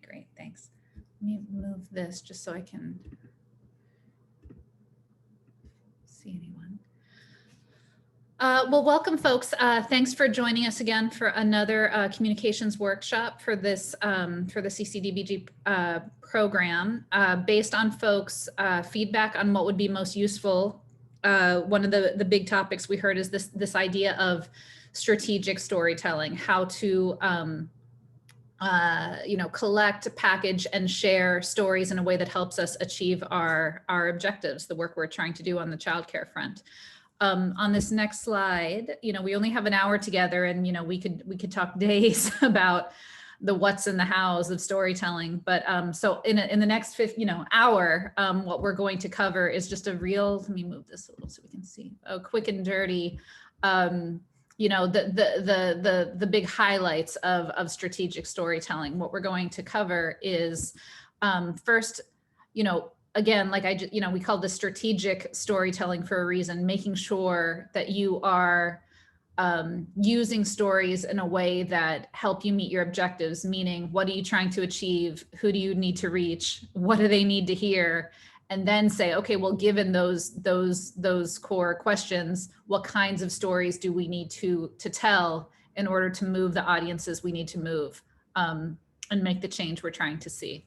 great, thanks. Let me move this just so I can see anyone. Well, welcome folks. Thanks for joining us again for another communications workshop for this for the CCDBG program. Based on folks' feedback on what would be most useful, one of the big topics we heard is this idea of strategic storytelling, how to collect, package, and share stories in a way that helps us achieve our objectives, the work we're trying to do on the childcare front. On this next slide, we only have an hour together, and we could talk days about the what's and the hows of storytelling. But so in the next hour, what we're going to cover is just a real. Let me move this a little so we can see. Quick and dirty. The big highlights of strategic storytelling. What we're going to cover is first, again, like we call this strategic storytelling for a reason, making sure that you are using stories in a way that help you meet your objectives, meaning what are you trying to achieve? Who do you need to reach? What do they need to hear? And then say, okay, well, given those core questions, what kinds of stories do we need to tell in order to move the audiences we need to move and make the change we're trying to see?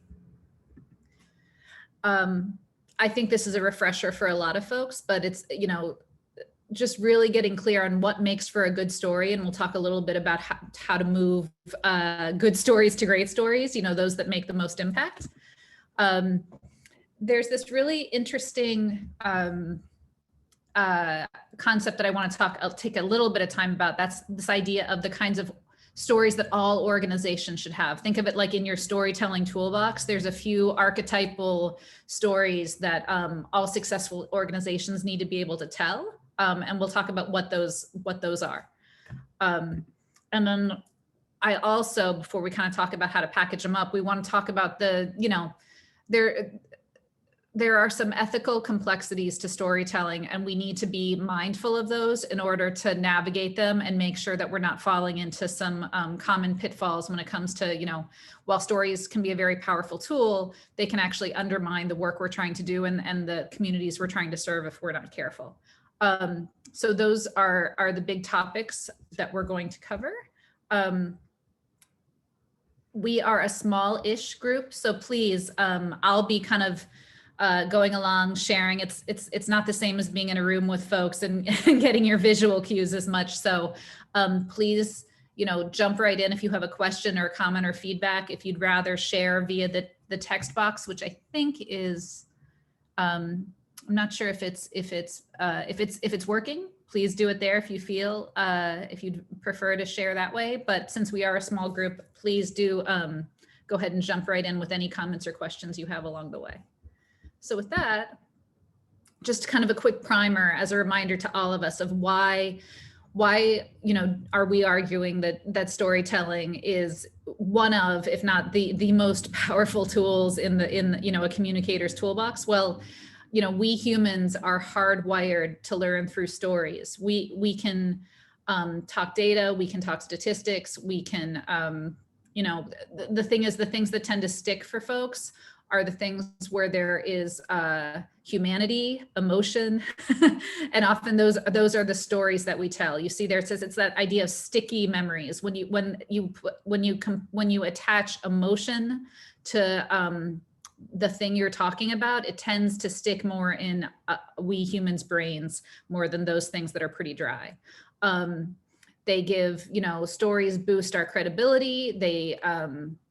I think this is a refresher for a lot of folks, but it's, just really getting clear on what makes for a good story. And we'll talk a little bit about how to move good stories to great stories, those that make the most impact. There's this really interesting concept that I want to I'll take a little bit of time about. That's this idea of the kinds of stories that all organizations should have. Think of it like in your storytelling toolbox. There's a few archetypal stories that all successful organizations need to be able to tell. And we'll talk about what those are. And then I also, before we kind of talk about how to package them up, we want to talk about there are some ethical complexities to storytelling, and we need to be mindful of those in order to navigate them and make sure that we're not falling into some common pitfalls when it comes to, while stories can be a very powerful tool, they can actually undermine the work we're trying to do and the communities we're trying to serve if we're not careful. So those are the big topics that we're going to cover. We are a small-ish group, so please, I'll be kind of going along, sharing. It's not the same as being in a room with folks and getting your visual cues as much. So please, jump right in if you have a question or a comment or feedback. If you'd rather share via the text box, which I think is, I'm not sure if it's working. Please do it there if you feel if you'd prefer to share that way. But since we are a small group, please do go ahead and jump right in with any comments or questions you have along the way. So with that, just kind of a quick primer as a reminder to all of us of why are we arguing that storytelling is one of, if not the most powerful tools in a communicator's toolbox? Well, we humans are hardwired to learn through stories. We can talk data, we can talk statistics, we can, the thing is, the things that tend to stick for folks are the things where there is humanity, emotion, and often those are the stories that we tell. You see there, it says it's that idea of sticky memories. When you attach emotion to the thing you're talking about, it tends to stick more in we humans' brains more than those things that are pretty dry. They give, stories boost our credibility. They,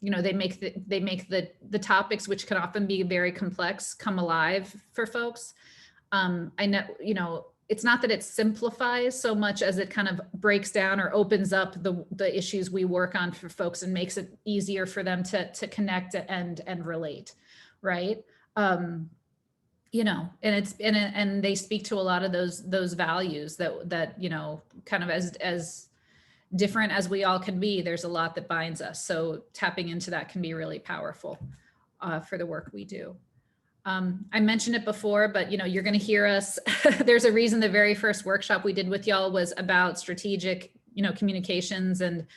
they make the topics, which can often be very complex, come alive for folks. I know, it's not that it simplifies so much as it kind of breaks down or opens up the issues we work on for folks and makes it easier for them to connect and relate, right? And they speak to a lot of those values that kind of as different as we all can be, there's a lot that binds us. So tapping into that can be really powerful for the work we do. I mentioned it before, but you're going to hear us. There's a reason the very first workshop we did with y'all was about strategic, communications and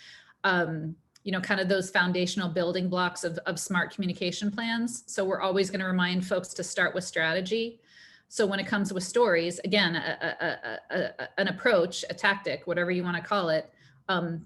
kind of those foundational building blocks of smart communication plans. So we're always going to remind folks to start with strategy. So when it comes with stories, again, an approach, a tactic, whatever you want to call it,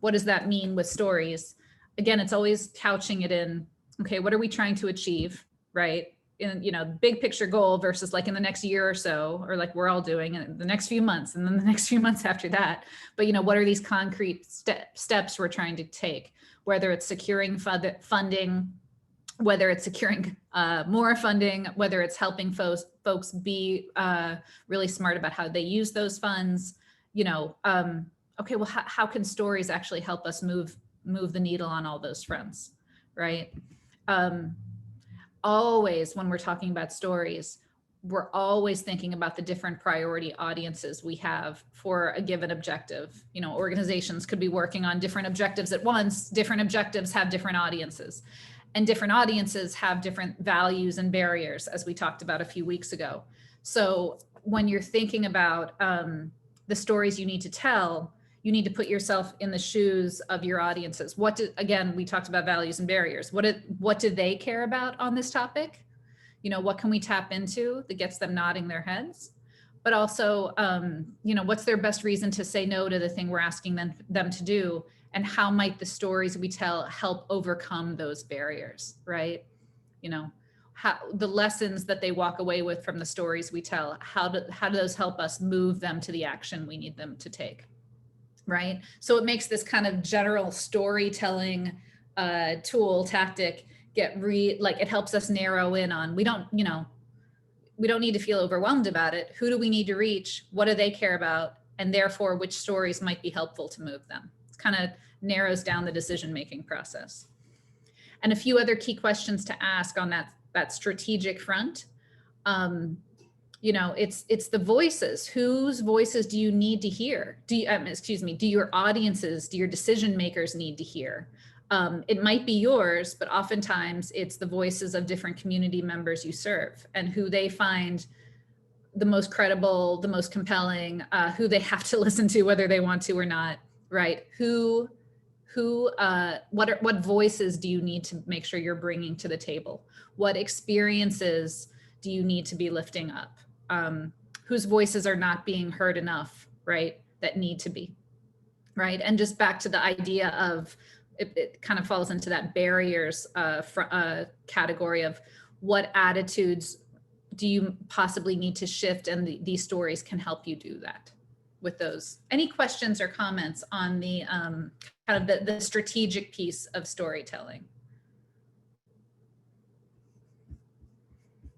what does that mean with stories? Again, it's always couching it in, okay, what are we trying to achieve, right? In, big picture goal versus like in the next year or so, or like we're all doing in the next few months and then the next few months after that. But, what are these concrete steps we're trying to take, whether it's securing funding, whether it's securing more funding, whether it's helping folks be really smart about how they use those funds, okay, well, how can stories actually help us move the needle on all those fronts, right? Always, when we're talking about stories, we're always thinking about the different priority audiences we have for a given objective. Organizations could be working on different objectives at once. Different objectives have different audiences, and different audiences have different values and barriers, as we talked about a few weeks ago. So when you're thinking about the stories you need to tell, you need to put yourself in the shoes of your audiences. Again, we talked about values and barriers. What do they care about on this topic? What can we tap into that gets them nodding their heads? But also, what's their best reason to say no to the thing we're asking them to do? And how might the stories we tell help overcome those barriers, right? How the lessons that they walk away with from the stories we tell, how do those help us move them to the action we need them to take? Right. So it makes this kind of general storytelling tool tactic it helps us narrow in on, we don't need to feel overwhelmed about it. Who do we need to reach? What do they care about? And therefore, which stories might be helpful to move them? It kind of narrows down the decision-making process. And a few other key questions to ask on that strategic front. It's the voices. Whose voices do you need to hear? Do your audiences, do your decision makers need to hear? It might be yours, but oftentimes it's the voices of different community members you serve and who they find the most credible, the most compelling, who they have to listen to, whether they want to or not, right? What voices do you need to make sure you're bringing to the table? What experiences do you need to be lifting up? Whose voices are not being heard enough, right? That need to be, right? And just back to the idea of, it kind of falls into that barriers category of what attitudes do you possibly need to shift, and these stories can help you do that with those. Any questions or comments on the kind of the strategic piece of storytelling?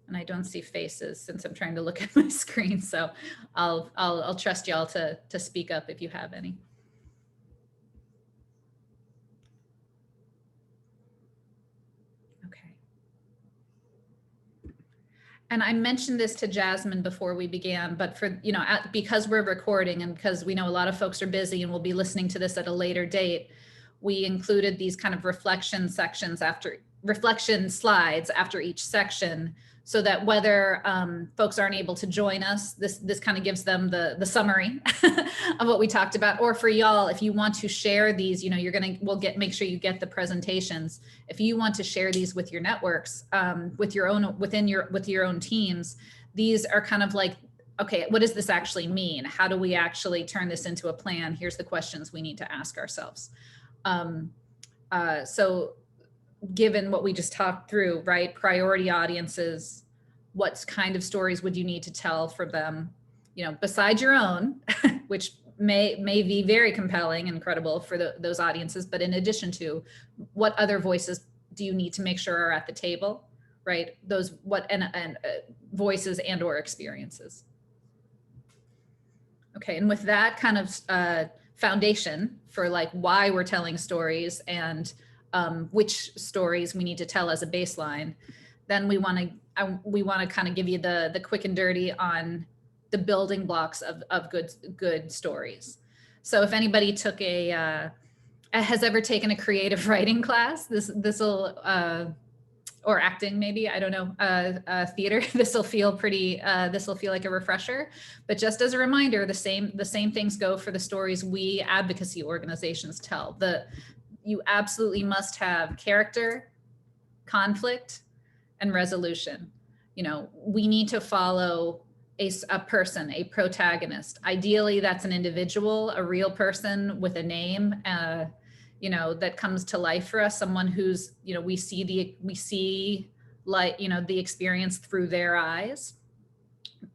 And I don't see faces since I'm trying to look at my screen, so I'll trust y'all to speak up if you have any. Okay. And I mentioned this to Jasmine before we began, but because we're recording and because we know a lot of folks are busy and will be listening to this at a later date, we included these kind of reflection slides after each section, so that whether folks aren't able to join us, this kind of gives them the summary of what we talked about. Or for y'all, if you want to share these, make sure you get the presentations. If you want to share these with your networks, with your own teams, these are kind of like, okay, what does this actually mean? How do we actually turn this into a plan? Here's the questions we need to ask ourselves. So given what we just talked through, right? Priority audiences, what kind of stories would you need to tell for them, besides your own, which may be very compelling and credible for those audiences, but in addition to, what other voices do you need to make sure are at the table, right? Those voices and or experiences. Okay, and with that kind of foundation for like why we're telling stories and which stories we need to tell as a baseline, then we want to kind of give you the quick and dirty on the building blocks of good stories. So if anybody has ever taken a creative writing class, this'll or acting, maybe, I don't know, theater, this will feel like a refresher. But just as a reminder, the same things go for the stories we advocacy organizations tell. you absolutely must have character, conflict, and resolution. You know, we need to follow a person, a protagonist. Ideally, that's an individual, a real person with a name, you know, that comes to life for us. Someone who's, you know, we see like, you know, the experience through their eyes.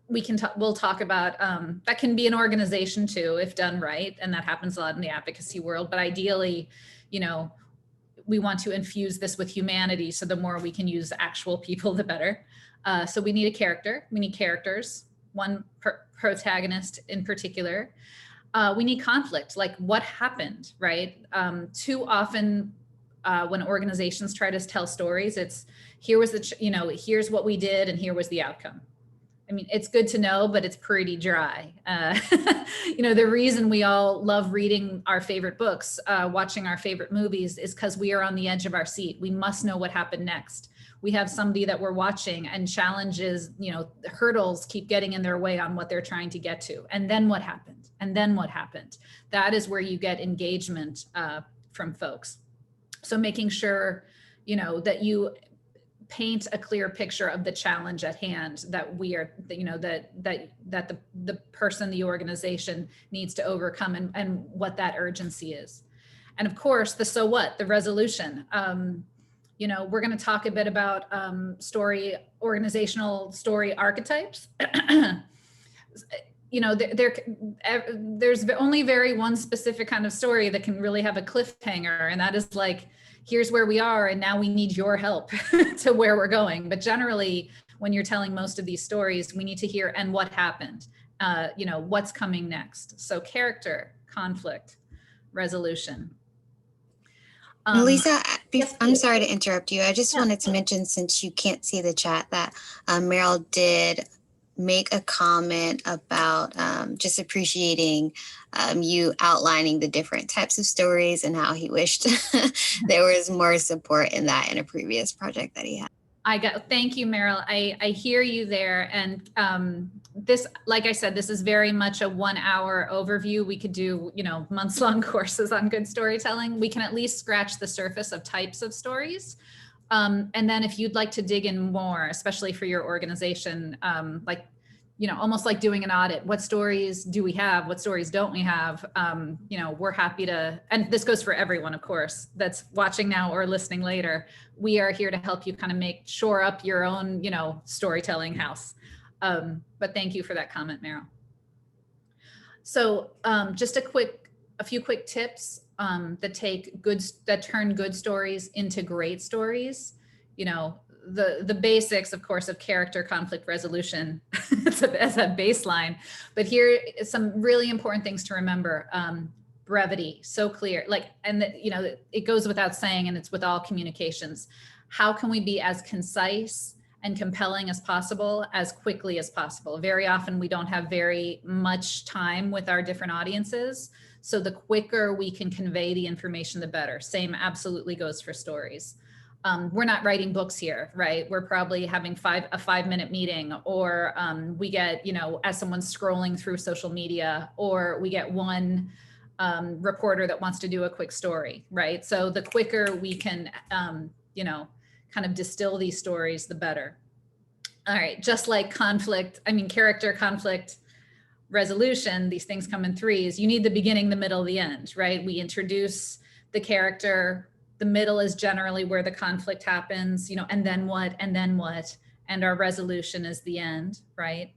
We'll talk about that can be an organization too, if done right, and that happens a lot in the advocacy world. But ideally, you know, we want to infuse this with humanity. So the more we can use actual people, the better. So we need a character. We need characters, one protagonist in particular. We need conflict, like what happened, right? Too often when organizations try to tell stories, it's here was the, you know, here's what we did and here was the outcome. I mean, it's good to know, but it's pretty dry. You know, the reason we all love reading our favorite books, watching our favorite movies is because we are on the edge of our seat. We must know what happened next. We have somebody that we're watching and challenges, you know, the hurdles keep getting in their way on what they're trying to get to. And then what happened? And then what happened? That is where you get engagement from folks. So making sure, you know, that you paint a clear picture of the challenge at hand that we are, you know, that the person, the organization needs to overcome, and what that urgency is. And of course, the so what, the resolution. You know, we're going to talk a bit about organizational story archetypes. You know, there's only very one specific kind of story that can really have a cliffhanger, and that is like, here's where we are, and now we need your help to where we're going. But generally, when you're telling most of these stories, we need to hear, and what happened, you know, what's coming next. So character, conflict, resolution. Lisa, yes, I'm sorry to interrupt you. I just wanted to mention, since you can't see the chat, that Meryl did make a comment about just appreciating you outlining the different types of stories and how he wished there was more support in that in a previous project that he had. Thank you, Meryl. I hear you there. And this, like I said, this is very much a 1 hour overview. We could do, you know, months-long courses on good storytelling. We can at least scratch the surface of types of stories. And then if you'd like to dig in more, especially for your organization, like, you know, almost like doing an audit, what stories do we have? What stories don't we have? You know, we're happy to, and this goes for everyone, of course, that's watching now or listening later. We are here to help you kind of shore up your own, you know, storytelling house. But thank you for that comment, Meryl. So just a few quick tips that turn good stories into great stories. You know, the basics, of course, of character, conflict, resolution as a baseline. But here is some really important things to remember. Brevity, so clear, like, and you know, it goes without saying, and it's with all communications. How can we be as concise and compelling as possible, as quickly as possible? Very often we don't have very much time with our different audiences. So the quicker we can convey the information, the better. Same absolutely goes for stories. We're not writing books here, right? We're probably having a 5-minute meeting, or we get, you know, as someone's scrolling through social media, or we get one reporter that wants to do a quick story, right? So the quicker we can, you know, kind of distill these stories, the better. All right, just like character, conflict, resolution, these things come in threes. You need the beginning, the middle, the end, right? We introduce the character. The middle is generally where the conflict happens, you know, and then what, and our resolution is the end, right?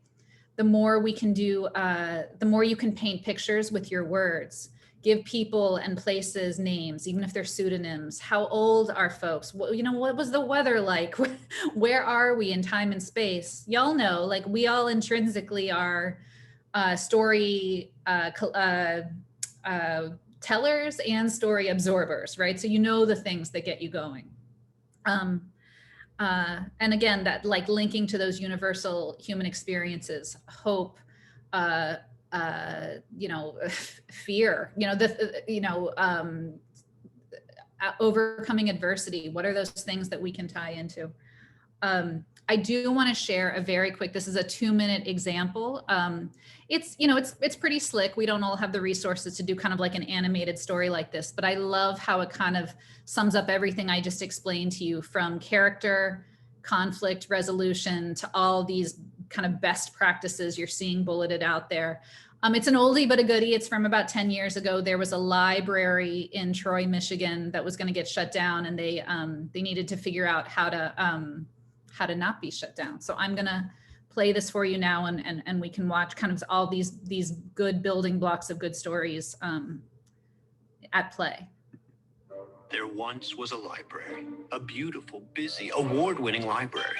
The more we can do, the more you can paint pictures with your words. Give people and places names, even if they're pseudonyms. How old are folks? You know, what was the weather like? Where are we in time and space? Y'all know, like, we all intrinsically are story tellers and story absorbers, right? So you know the things that get you going. And again, that, like, linking to those universal human experiences, hope, you know, fear, you know, overcoming adversity. What are those things that we can tie into? I do want to share a very quick, this is a 2-minute example. It's pretty slick. We don't all have the resources to do kind of like an animated story like this, but I love how it kind of sums up everything I just explained to you, from character, conflict resolution, to all these kind of best practices you're seeing bulleted out there. It's an oldie but a goodie. It's from about 10 years ago. There was a library in Troy, Michigan that was going to get shut down, and they needed to figure out how to not be shut down. So I'm going to play this for you now, and we can watch kind of all these good building blocks of good stories at play. There once was a library, a beautiful, busy, award-winning library.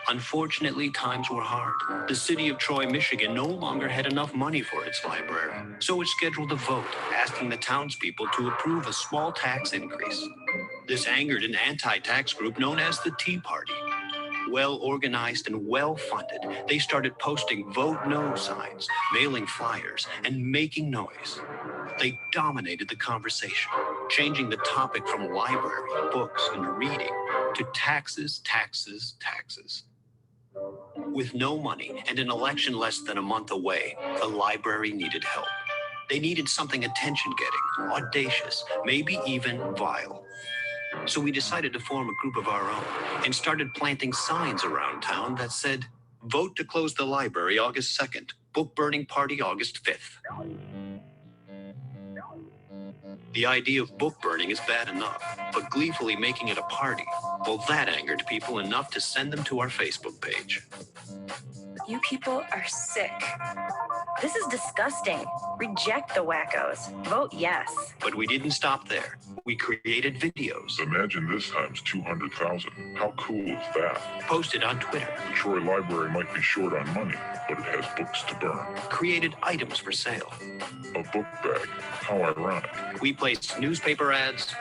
Unfortunately, times were hard. The city of Troy, Michigan no longer had enough money for its library, so it scheduled a vote asking the townspeople to approve a small tax increase. This angered an anti-tax group known as the Tea Party. Well organized and well funded, they started posting "Vote No" signs, mailing flyers, and making noise. They dominated the conversation, changing the topic from library, books, and reading to taxes, taxes, taxes. With no money and an election less than a month away, the library needed help. They needed something attention-getting, audacious, maybe even vile. So we decided to form a group of our own and started planting signs around town that said, "Vote to close the library August 2nd, book burning party August 5th. The idea of book burning is bad enough, but gleefully making it a party, well, that angered people enough to send them to our Facebook page. You people are sick. This is disgusting. Reject the wackos. Vote yes. But we didn't stop there. We created videos. Imagine this times 200,000. How cool is that? Posted on Twitter. The Troy Library might be short on money, but it has books to burn. Created items for sale. A book bag. How ironic. We placed newspaper ads,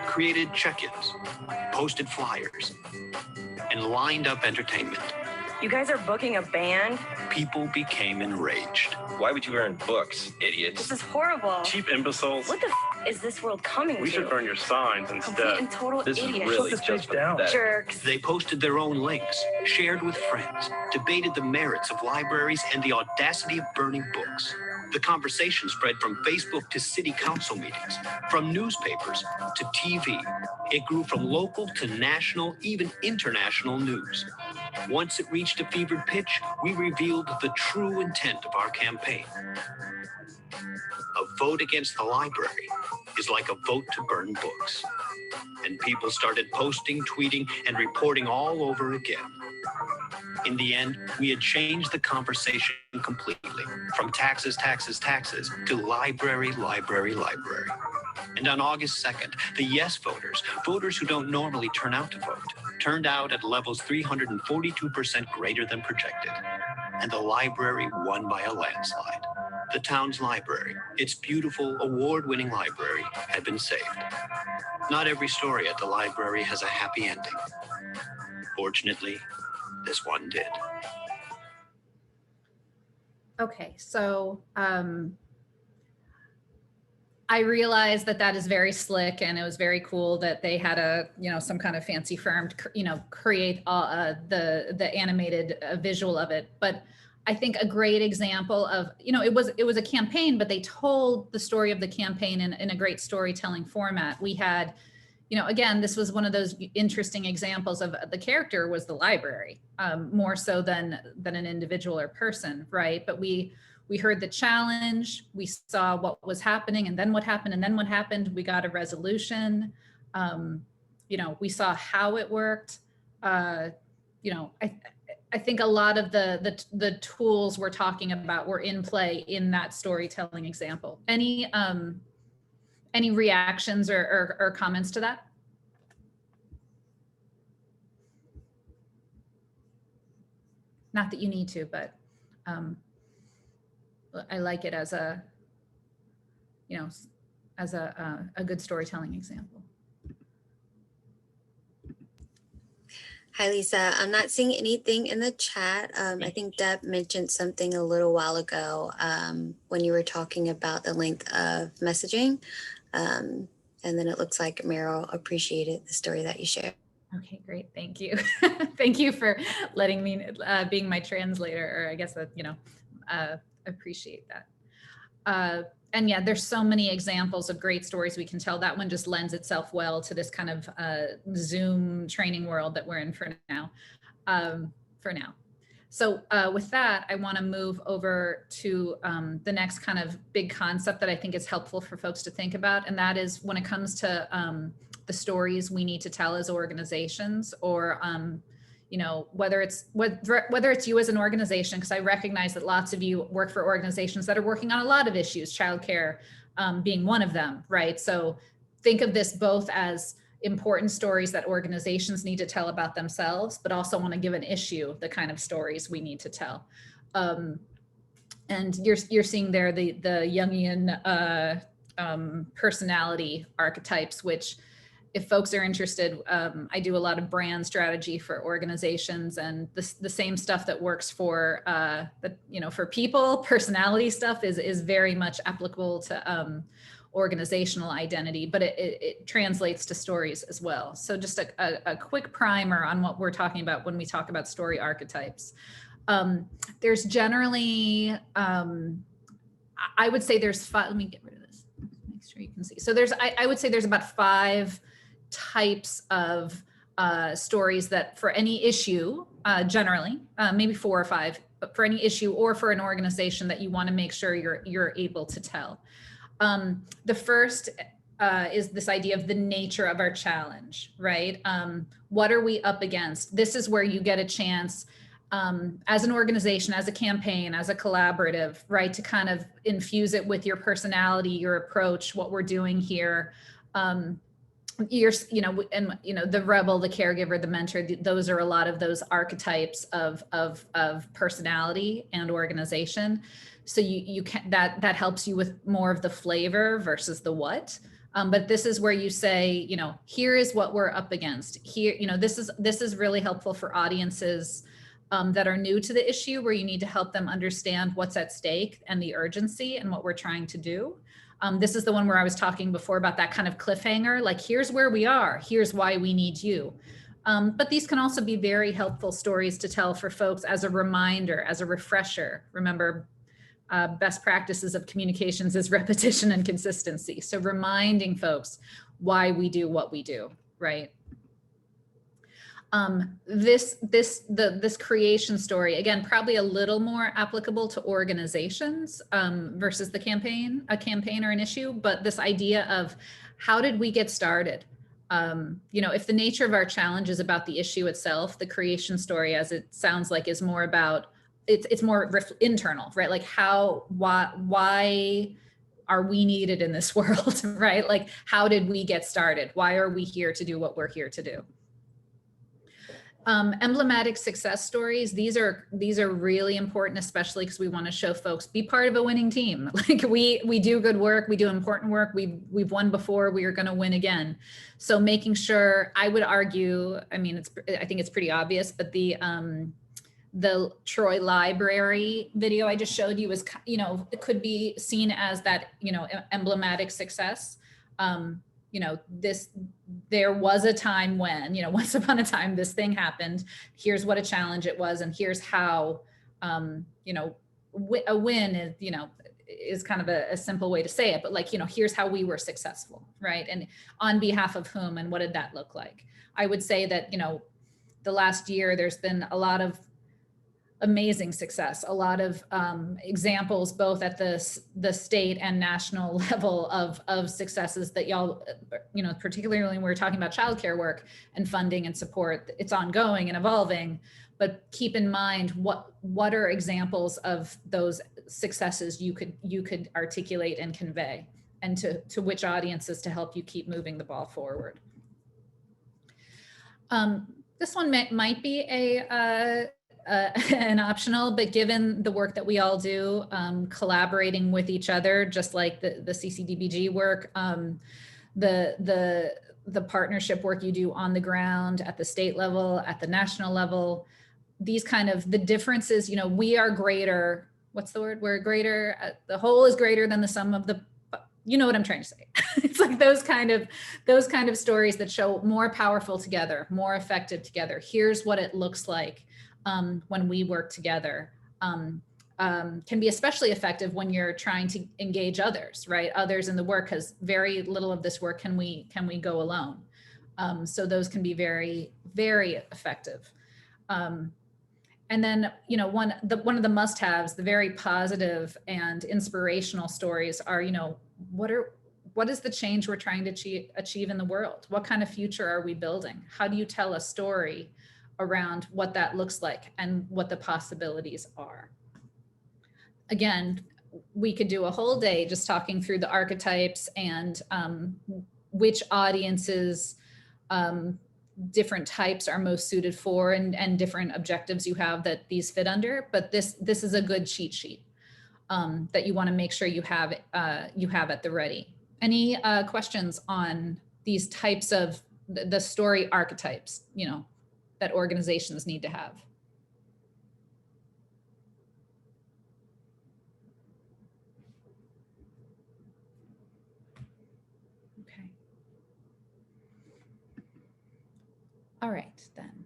created check-ins, posted flyers, and lined up entertainment. You guys are booking a band? People became enraged. Why would you burn books, idiots? This is horrible. Cheap imbeciles. What the is this world coming We to? should burn your signs Complete instead. and total This is idiots. really just pathetic. Jerks. They posted their own links, shared with friends, debated the merits of libraries and the audacity of burning books. The conversation spread from Facebook to city council meetings, from newspapers to TV. It grew from local to national, even international news. Once it reached a fevered pitch, we revealed the true intent of our campaign. A vote against the library is like a vote to burn books. And people started posting, tweeting, and reporting all over again. In the end, we had changed the conversation completely, from taxes, taxes, taxes, to library, library, library. And on August 2nd, the yes voters, voters who don't normally turn out to vote, turned out at levels 342% greater than projected. And the library won by a landslide. The town's library, its beautiful, award-winning library, had been saved. Not every story at the library has a happy ending. Fortunately, this one did. Okay, so I realized that is very slick, and it was very cool that they had some kind of fancy firm to, create the animated visual of it. But I think a great example of, it was a campaign, but they told the story of the campaign in a great storytelling format. We had, again, this was one of those interesting examples of the character was the library, more so than an individual or person, right? But we heard the challenge, we saw what was happening, and then what happened, and then what happened. We got a resolution. We saw how it worked. I think a lot of the tools we're talking about were in play in that storytelling example. Any reactions or comments to that? Not that you need to, but I like it as a good storytelling example. Hi, Lisa. I'm not seeing anything in the chat. I think Deb mentioned something a little while ago when you were talking about the length of messaging. And then it looks like Meryl appreciated the story that you shared. Okay, great. Thank you. Thank you for letting me, being my translator, or I guess that, appreciate that. And yeah, there's so many examples of great stories we can tell. That one just lends itself well to this kind of Zoom training world that we're in for now. So with that, I want to move over to the next kind of big concept that I think is helpful for folks to think about. And that is when it comes to the stories we need to tell as organizations, or whether it's you as an organization, because I recognize that lots of you work for organizations that are working on a lot of issues, childcare being one of them, right? So think of this both as important stories that organizations need to tell about themselves, but also want to give an issue the kind of stories we need to tell. And you're seeing there the Jungian personality archetypes, which, if folks are interested, I do a lot of brand strategy for organizations, and the same stuff that works for for people, personality stuff is very much applicable to organizational identity, but it translates to stories as well. So just a quick primer on what we're talking about when we talk about story archetypes. There's generally, I would say there's five. Let me get rid of this, make sure you can see. So I would say there's about 5 types of stories that for any issue, generally, maybe 4 or 5, but for any issue or for an organization that you want to make sure you're able to tell. The first is this idea of the nature of our challenge, right? What are we up against? This is where you get a chance as an organization, as a campaign, as a collaborative, right, to kind of infuse it with your personality, your approach, what we're doing here. The rebel, the caregiver, the mentor, those are a lot of those archetypes of personality and organization. So you can, that helps you with more of the flavor versus the what. But this is where you say, here is what we're up against. Here, this is really helpful for audiences that are new to the issue, where you need to help them understand what's at stake and the urgency and what we're trying to do. This is the one where I was talking before about that kind of cliffhanger, like, here's where we are, here's why we need you. But these can also be very helpful stories to tell for folks as a reminder, as a refresher. Remember, best practices of communications is repetition and consistency. So reminding folks why we do what we do, right? This creation story, again, probably a little more applicable to organizations versus a campaign or an issue, but this idea of how did we get started? If the nature of our challenge is about the issue itself, the creation story, as it sounds like, is more about, it's more internal, right? Like why are we needed in this world, right? Like, how did we get started? Why are we here to do what we're here to do? Emblematic success stories. These are really important, especially because we want to show folks, be part of a winning team. Like we do good work, we do important work. We've won before, we are going to win again. So making sure, I would argue, I think it's pretty obvious, but the Troy Library video I just showed you is, it could be seen as that, emblematic success. There was a time when, once upon a time, this thing happened. Here's what a challenge it was. And here's how, a win is, is kind of a simple way to say it, but like, here's how we were successful, right? And on behalf of whom, and what did that look like? I would say that, the last year, there's been a lot of amazing success, a lot of examples, both at the state and national level of successes that y'all, particularly when we're talking about childcare work and funding and support, it's ongoing and evolving, but keep in mind what are examples of those successes you could articulate and convey, and to which audiences to help you keep moving the ball forward. This one might be an optional, but given the work that we all do, collaborating with each other, just like the CCDBG work, the partnership work you do on the ground at the state level, at the national level, these kind of the differences, we are greater, what's the word? We're greater, the whole is greater than the sum of the you know what I'm trying to say. It's like those kind of stories that show more powerful together, more effective together. Here's what it looks like when we work together. Can be especially effective when you're trying to engage others, right? Others in the work, because very little of this work can we go alone. So those can be very, very effective. And then, you know, one of the must-haves, the very positive and inspirational stories are, you know, what is the change we're trying to achieve in the world? What kind of future are we building? How do you tell a story around what that looks like and what the possibilities are? Again, we could do a whole day just talking through the archetypes and which audiences different types are most suited for, and different objectives you have that these fit under. But this is a good cheat sheet that you want to make sure you have at the ready. Any questions on these types of the story archetypes, you know, that organizations need to have? Okay. All right, then.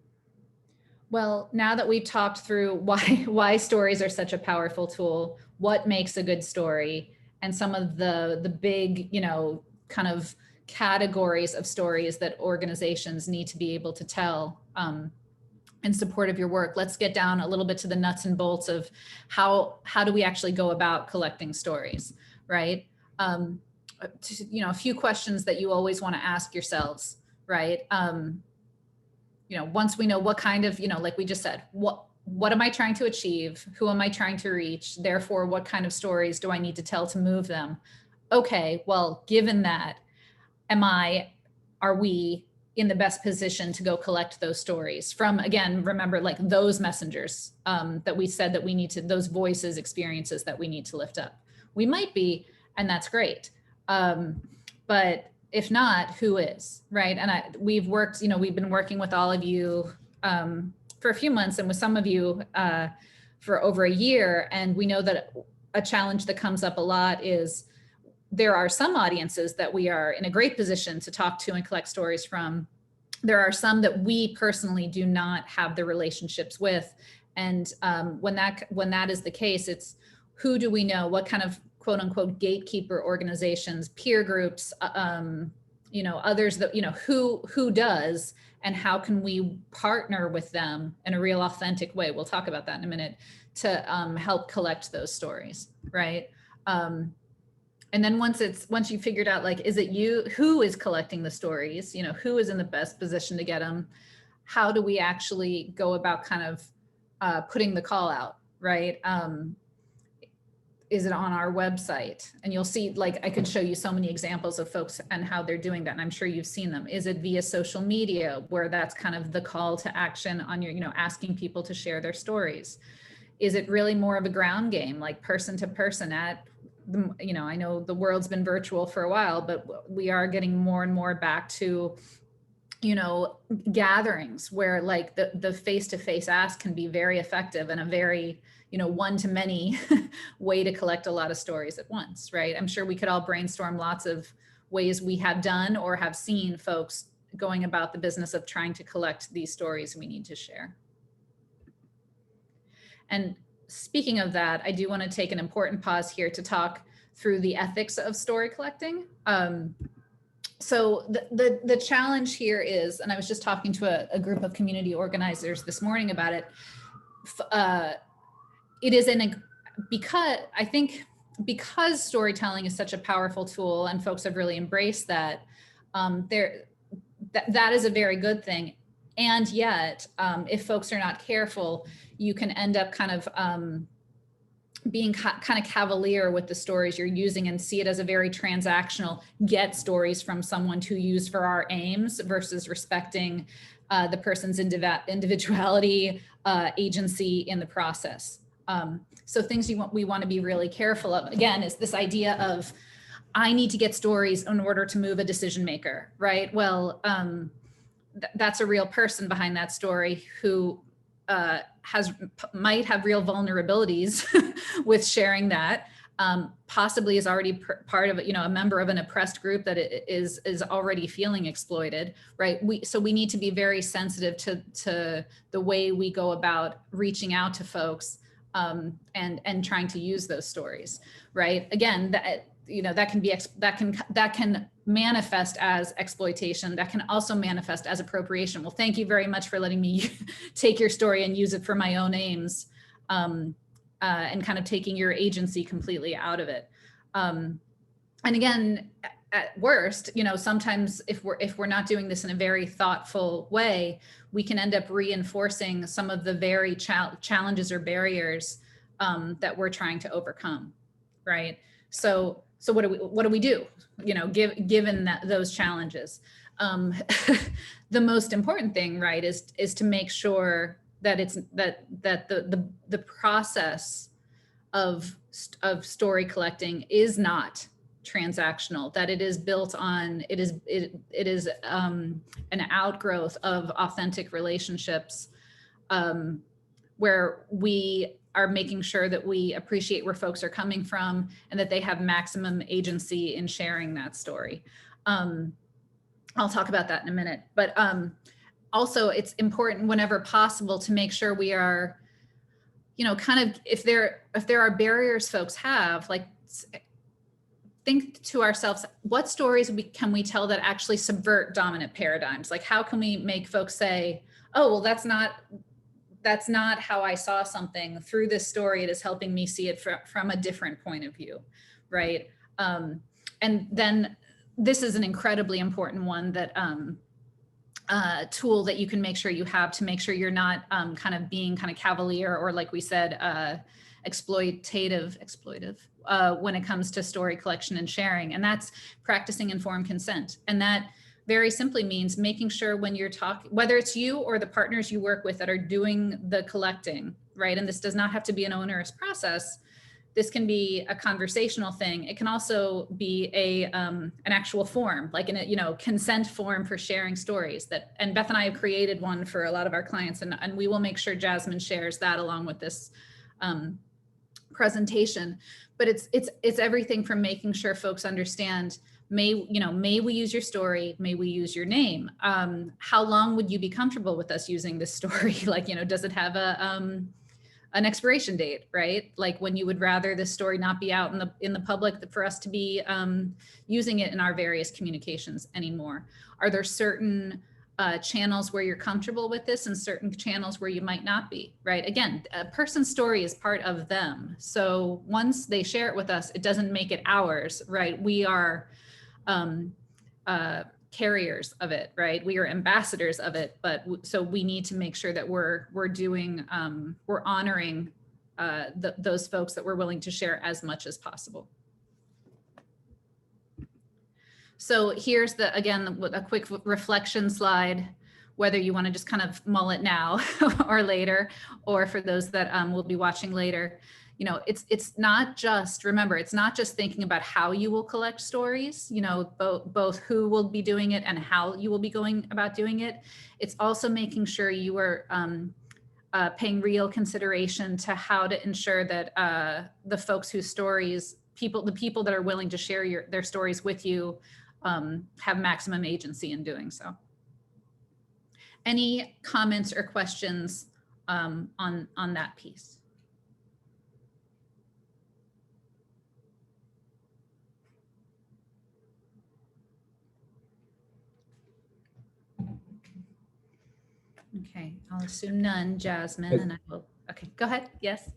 Well, now that we've talked through why stories are such a powerful tool, what makes a good story, and some of the big, you know, kind of categories of stories that organizations need to be able to tell in support of your work, let's get down a little bit to the nuts and bolts of how do we actually go about collecting stories, right? You know, a few questions that you always want to ask yourselves, right? You know, once we know what kind of, you know, like we just said, what am I trying to achieve? Who am I trying to reach? Therefore, what kind of stories do I need to tell to move them? Okay, well, given that, are we in the best position to go collect those stories from, again, remember, like those messengers that we said that we need to, those voices, experiences that we need to lift up. We might be, and that's great. But if not, who is, right? And we've worked, you know, we've been working with all of you for a few months, and with some of you for over a year. And we know that a challenge that comes up a lot is there are some audiences that we are in a great position to talk to and collect stories from. There are some that we personally do not have the relationships with. And when that is the case, it's who do we know? What kind of quote unquote gatekeeper organizations, peer groups, you know, others that, you know, who does, and how can we partner with them in a real authentic way? We'll talk about that in a minute, to help collect those stories, right? And then once you figured out, like, is it you, who is collecting the stories, you know, who is in the best position to get them? How do we actually go about kind of putting the call out, right? Is it on our website? And you'll see, like, I could show you so many examples of folks and how they're doing that. And I'm sure you've seen them. Is it via social media, where that's kind of the call to action on your, you know, asking people to share their stories? Is it really more of a ground game, like person to person at the, you know, I know the world's been virtual for a while, but we are getting more and more back to, you know, gatherings where like the face-to-face ask can be very effective and a very, you know, one-to-many way to collect a lot of stories at once, right? I'm sure we could all brainstorm lots of ways we have done or have seen folks going about the business of trying to collect these stories we need to share. And speaking of that, I do want to take an important pause here to talk through the ethics of story collecting. So the challenge here is, and I was just talking to a group of community organizers this morning about it. It is because storytelling is such a powerful tool and folks have really embraced that, that is a very good thing. And yet, if folks are not careful, you can end up kind of being kind of cavalier with the stories you're using and see it as a very transactional, get stories from someone to use for our aims versus respecting the person's individuality, agency in the process. So things we want to be really careful of, again, is this idea of, I need to get stories in order to move a decision maker, right? Well, that's a real person behind that story who might have real vulnerabilities with sharing that. possibly is already part of, a member of an oppressed group that is already feeling exploited, right? So we need to be very sensitive to the way we go about reaching out to folks, and trying to use those stories, right? Again, that can manifest as exploitation. That can also manifest as appropriation. Well, thank you very much for letting me take your story and use it for my own aims, and kind of taking your agency completely out of it. And again, at worst, sometimes if we're not doing this in a very thoughtful way, we can end up reinforcing some of the very challenges or barriers that we're trying to overcome, right? So what do we do? Given those challenges, the most important thing, right, is to make sure that the process of story collecting is not transactional, that it is built on, it is an outgrowth of authentic relationships, where we are making sure that we appreciate where folks are coming from and that they have maximum agency in sharing that story. I'll talk about that in a minute, but also it's important whenever possible to make sure we are, kind of, if there are barriers folks have, like, think to ourselves, what stories can we tell that actually subvert dominant paradigms? Like, how can we make folks say, oh, well, that's not how I saw something. Through this story, it is helping me see it from a different point of view, right? And then this is an incredibly important one, that tool that you can make sure you have to make sure you're not kind of being kind of cavalier or, like we said, exploitative when it comes to story collection and sharing. And that's practicing informed consent. And that very simply means making sure when you're talking, whether it's you or the partners you work with that are doing the collecting, right? And this does not have to be an onerous process. This can be a conversational thing. It can also be an actual form, like consent form for sharing stories. And Beth and I have created one for a lot of our clients, and we will make sure Jasmine shares that along with this presentation. But it's everything from making sure folks understand, may we use your story? May we use your name? How long would you be comfortable with us using this story? Like, does it have an expiration date, right? Like, when you would rather this story not be out in the public for us to be using it in our various communications anymore? Are there certain channels where you're comfortable with this and certain channels where you might not be, right? Again, a person's story is part of them. So once they share it with us, it doesn't make it ours, right? We are carriers of it, right? We are ambassadors of it, but so we need to make sure that we're honoring those folks that we're willing to share as much as possible. So here's again, a quick reflection slide, whether you want to just kind of mull it now or later, or for those that will be watching later. It's not just, remember, it's not just thinking about how you will collect stories, both who will be doing it and how you will be going about doing it. It's also making sure you are paying real consideration to how to ensure that the folks whose stories, the people that are willing to share their stories with you have maximum agency in doing so. Any comments or questions on that piece? Okay, I'll assume none, Jasmine, and I will, okay, go ahead, yes.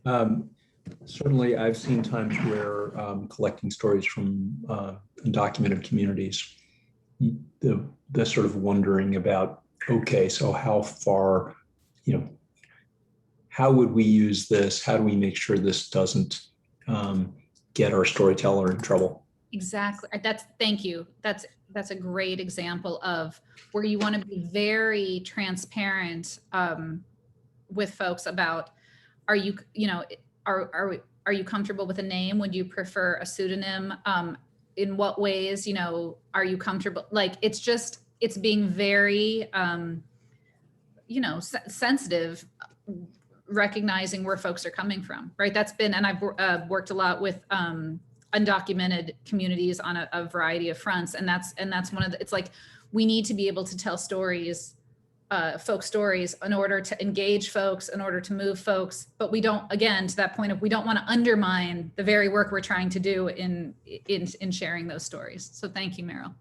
Certainly, I've seen times where collecting stories from undocumented communities, the sort of wondering about, okay, so how far, how would we use this? How do we make sure this doesn't get our storyteller in trouble? Exactly, thank you. That's a great example of where you want to be very transparent with folks about, are you comfortable with a name? Would you prefer a pseudonym? In what ways, are you comfortable? Like, it's being very, sensitive recognizing where folks are coming from, right? That's been, and I've worked a lot with undocumented communities on a variety of fronts. And that's one of the, it's like, we need to be able to tell stories, folk stories, in order to engage folks, in order to move folks. But we don't, again, to that point of, we don't want to undermine the very work we're trying to do in sharing those stories. So thank you, Meryl.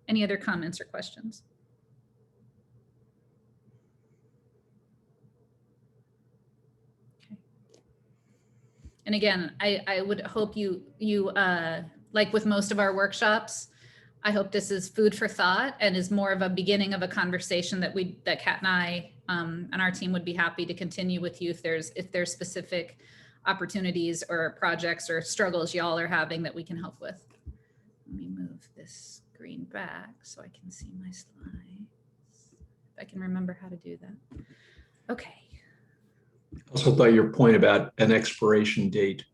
Any other comments or questions? And again, I would hope you like with most of our workshops, I hope this is food for thought and is more of a beginning of a conversation that Kat and I and our team would be happy to continue with you if there's specific opportunities or projects or struggles y'all are having that we can help with. Let me move this screen back so I can see my slides. If I can remember how to do that. Okay. I also thought your point about an expiration date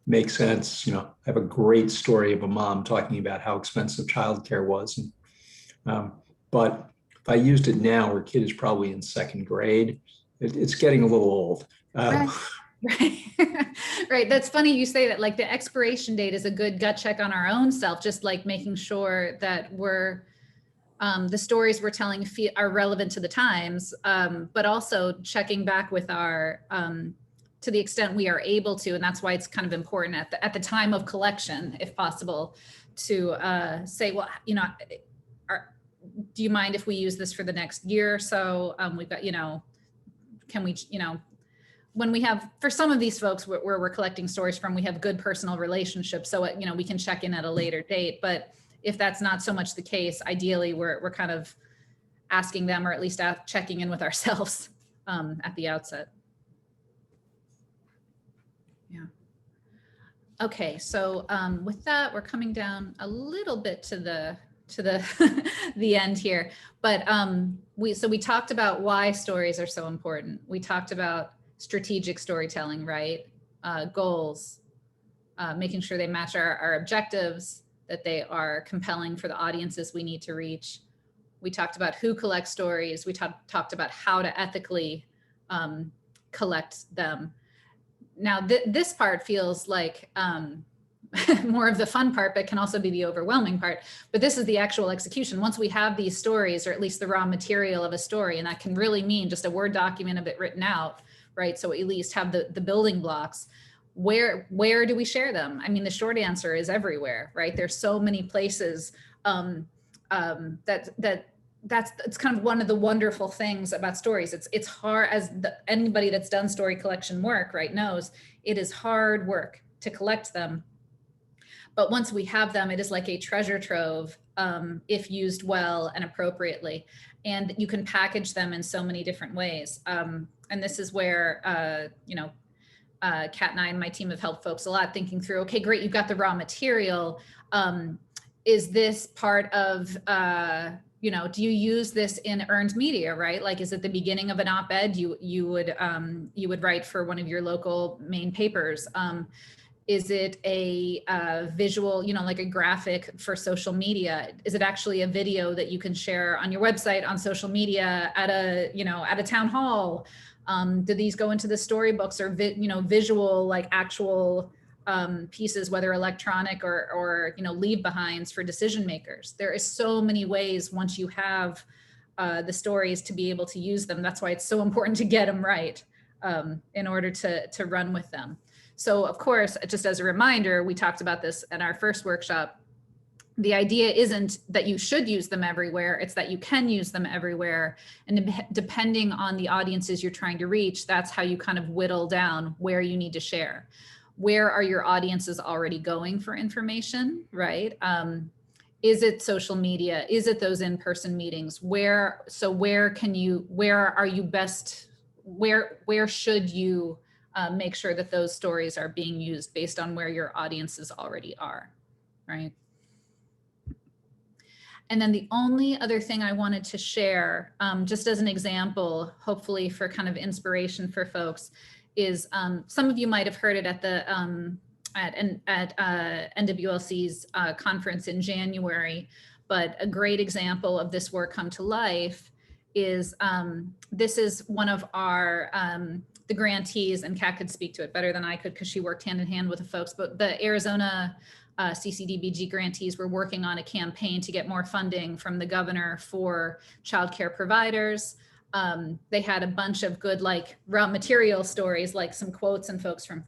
makes sense. You know, I have a great story of a mom talking about how expensive childcare was. And, but if I used it now, her kid is probably in second grade. It's getting a little old. Right. Right. That's funny you say that. Like the expiration date is a good gut check on our own self, just like making sure that we're the stories we're telling are relevant to the times, but also checking back with our, to the extent we are able to, and that's why it's kind of important at the time of collection, if possible, to say, well, you know, do you mind if we use this for the next year or so? We've got, you know, can we, you know, when we have, for some of these folks where we're collecting stories from, we have good personal relationships. So, you know, we can check in at a later date, but if that's not so much the case, ideally we're kind of asking them, or at least checking in with ourselves at the outset. Yeah. Okay, so with that, we're coming down a little bit to the the end here, but we talked about why stories are so important. We talked about strategic storytelling, right? Goals, making sure they match our objectives, that they are compelling for the audiences we need to reach. We talked about who collects stories. We talked about how to ethically collect them. Now, this part feels like more of the fun part, but can also be the overwhelming part. But this is the actual execution. Once we have these stories, or at least the raw material of a story, and that can really mean just a Word document of it written out, right? So at least have the building blocks. Where do we share them? I mean, the short answer is everywhere, right? There's so many places it's kind of one of the wonderful things about stories. It's hard, as anybody that's done story collection work, right, knows it is hard work to collect them. But once we have them, it is like a treasure trove if used well and appropriately. And you can package them in so many different ways. And this is where, you know, Kat and I and my team have helped folks a lot thinking through, okay, great, you've got the raw material. Is this part of, you know, do you use this in earned media, right? Like, is it the beginning of an op-ed you would write for one of your local main papers? Is it a visual, you know, like a graphic for social media? Is it actually a video that you can share on your website, on social media, at a town hall? Do these go into the storybooks or visual, like actual pieces, whether electronic or you know, leave behinds for decision makers? There is so many ways once you have the stories to be able to use them. That's why it's so important to get them right in order to run with them. So of course, just as a reminder, we talked about this in our first workshop. The idea isn't that you should use them everywhere, it's that you can use them everywhere. And depending on the audiences you're trying to reach, that's how you kind of whittle down where you need to share. Where are your audiences already going for information, right? Is it social media? Is it those in-person meetings? Where should you make sure that those stories are being used based on where your audiences already are, right? And then the only other thing I wanted to share, just as an example, hopefully for kind of inspiration for folks, is some of you might have heard it at the NWLC's conference in January, but a great example of this work come to life is this is one of our, the grantees, and Kat could speak to it better than I could because she worked hand in hand with the folks, but the Arizona CCDBG grantees were working on a campaign to get more funding from the governor for childcare providers. They had a bunch of good like raw material stories, like some quotes and folks from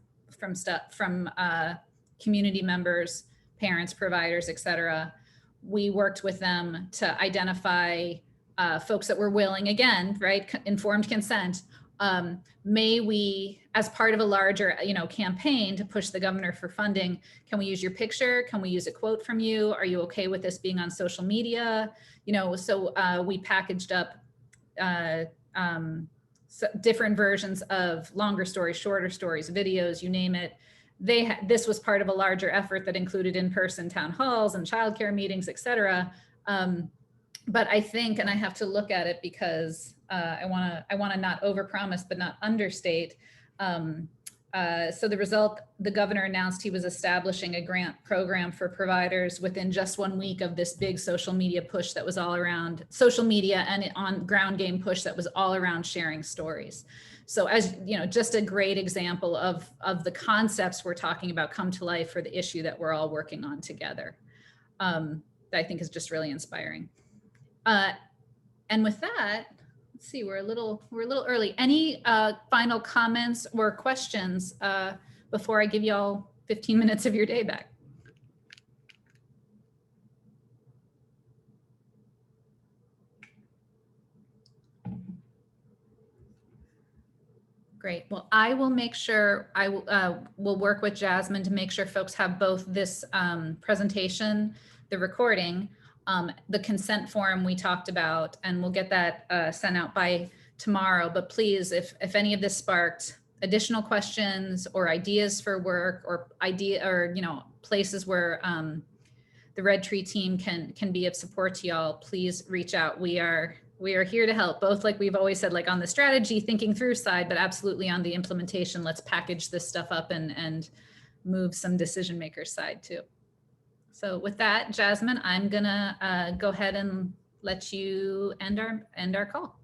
community members, parents, providers, etc. We worked with them to identify folks that were willing, again, right, informed consent. May we, as part of a larger, campaign to push the governor for funding, can we use your picture? Can we use a quote from you? Are you okay with this being on social media? So we packaged up different versions of longer stories, shorter stories, videos, you name it. This was part of a larger effort that included in-person town halls and childcare meetings, et cetera. But I think, and I have to look at it because I want to not overpromise but not understate. So the result, the governor announced he was establishing a grant program for providers within just 1 week of this big social media push that was all around social media and on ground game push that was all around sharing stories. So as just a great example of the concepts we're talking about come to life for the issue that we're all working on together. That I think is just really inspiring. And with that, let's see, we're a little early. Any final comments or questions before I give you all 15 minutes of your day back? Great. Well, I will make sure I will work with Jasmine to make sure folks have both this presentation, the recording, the consent form we talked about, and we'll get that sent out by tomorrow. But please, if any of this sparked additional questions or ideas for work or places where the Red Tree team can be of support to y'all, please reach out. We are here to help, both like we've always said, like on the strategy thinking through side, but absolutely on the implementation. Let's package this stuff up and move some decision makers side too. So with that, Jasmine, I'm gonna go ahead and let you end our call.